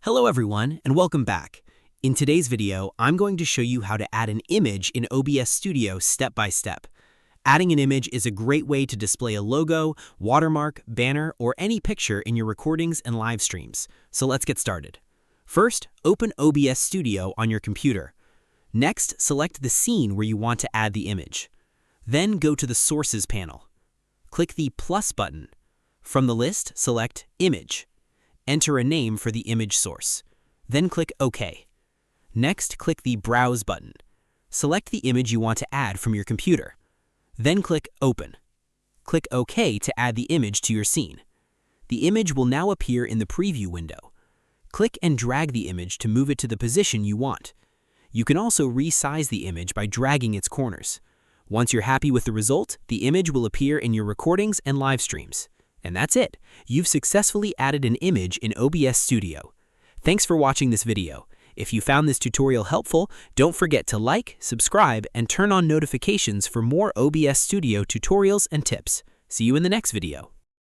Hello everyone, and welcome back. In today's video, I'm going to show you how to add an image in OBS Studio step by step. Adding an image is a great way to display a logo, watermark, banner, or any picture in your recordings and live streams. So let's get started. First, open OBS Studio on your computer. Next, select the scene where you want to add the image. Then go to the Sources panel. Click the plus button. From the list, select Image. Enter a name for the image source. Then click OK. Next, click the Browse button. Select the image you want to add from your computer. Then click Open. Click OK to add the image to your scene. The image will now appear in the preview window. Click and drag the image to move it to the position you want. You can also resize the image by dragging its corners. Once you're happy with the result, the image will appear in your recordings and live streams. And that's it. You've successfully added an image in OBS Studio. Thanks for watching this video. If you found this tutorial helpful, don't forget to like, subscribe, and turn on notifications for more OBS Studio tutorials and tips. See you in the next video.